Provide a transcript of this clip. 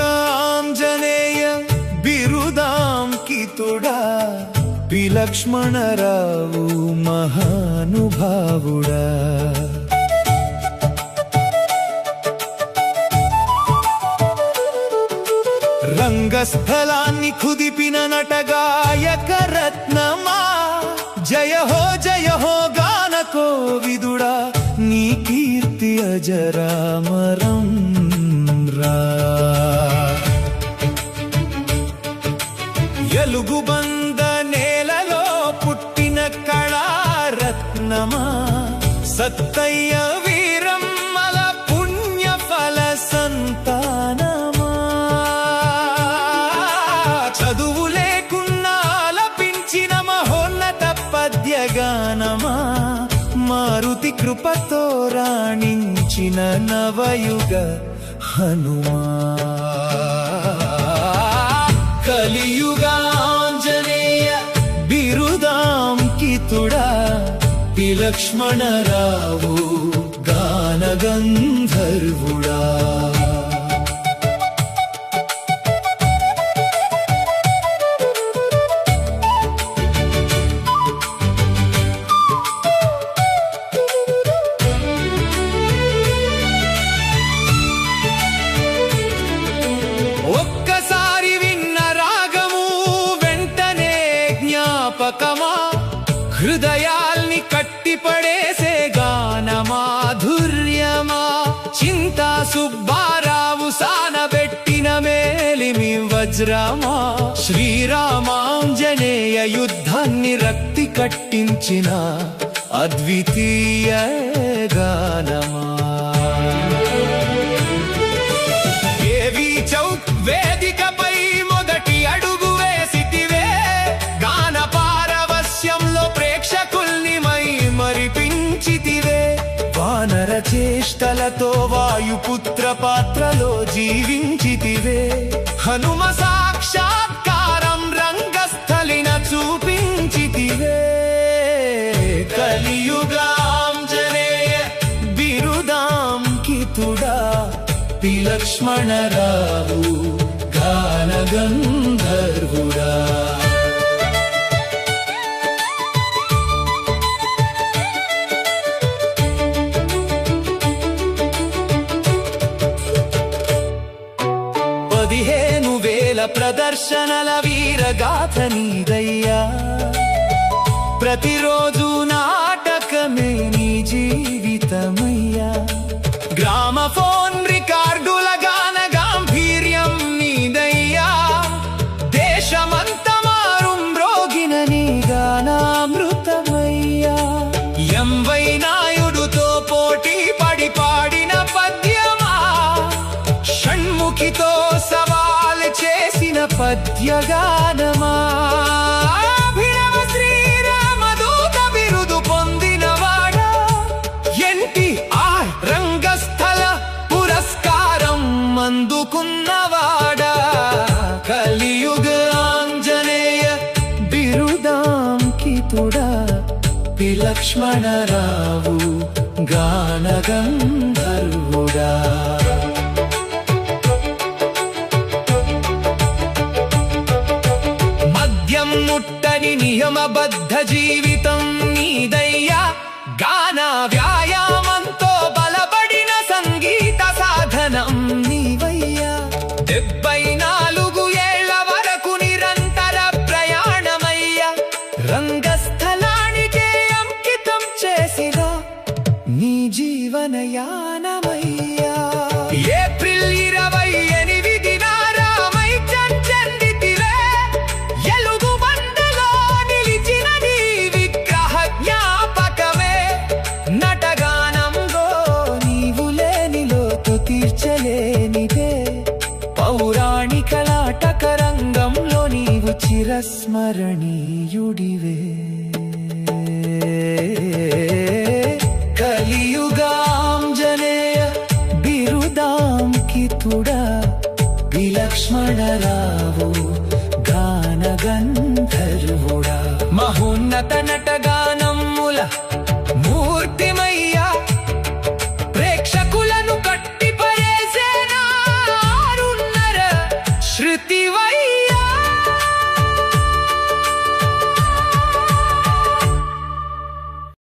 కలియుగాంజనేయ బిరుదాంకితుడా విలక్ష్మణరావు మహానుభావుడా రంగస్థలాన్ని కుదిపిన నటగాయక రత్నమా జయ హో గాన కోవిదుడా నీ కీర్తి అజరామరం ఎలుగుబంద నేలలో పుట్టిన కళారత్నమా సత్తయ్య వీరమ్మల పుణ్య ఫల సంతానమా చదువు లేకున్నా ఆలపించిన మహోన్నత పద్యగానమా మారుతి కృపతో రాణించిన నవయుగ హనుమా కలియుగాంజనేయ బిరుదాంకితుడా విలక్ష్మణరావు గాన గంధర్వుడా హృదయాల్ని కట్టిపడేసే గాన మాధుర్యమా చింతా సుబ్బారావు సానబెట్టిన మేలిమి వజ్రమా శ్రీరామాంజనేయ యుద్ధాన్ని రక్తి కట్టించిన అద్వితీయ గానమా దేవి చౌక్ వేదికపై మొదటి అడుగు వేసితివే గాన పారవస్యంలో ప్రేక్షకుల్ని మరిపించితివే వానర చేష్టలతో వాయుపుత్ర పాత్రలో జీవించితివే హనుమ సాక్షాత్కారం రంగస్థలిన చూపించితివే కలియుగాంజనేయ బిరుదాంకితుడా విలక్ష్మణరావు గాన గంధర్వుడా ప్రదర్శనల వీరగాథ నీదయ్యా ప్రతిరోజు నాటకమే నీ జీవితమయ్యా గ్రామఫోన్ రికార్డుల గాన గాంభీర్యం నీదయ్యా దేశమంత మారుమ్రోగిన నీ గానామృతమయ్యా ఎంవై నాయుడుతో పోటీ పడి పాడిన పద్యమా షణ్ముఖితో సవాల్ చేసిన పద్యగానమా అభినవ శ్రీరామదూత బిరుదు పొందినవాడా ఎన్టీఆర్ రంగస్థల పురస్కారం అందుకున్నవాడా కలియుగ ఆంజనేయ బిరుదాంకితుడా విలక్ష్మణరావు గాన గంధర్వుడా ముట్టని నియమబద్ధ జీవితం నీదయ్యా గాన వ్యాయామంతో బలపడిన సంగీత సాధనం నీవయ్యా 74 ఏళ్ల వరకు నిరంతర ప్రయాణమయ్యా రంగస్థలానికే అంకితం చేసిన నీ జీవనయానమయ్యా ఏప్రిల్ 28 తీర్చలేనిదే పౌరాణిక నాటక రంగ చిరస్మరణీయుడివే కలియుగాంజనేయ బిరుదాంకితుడా విలక్ష్మణ రావ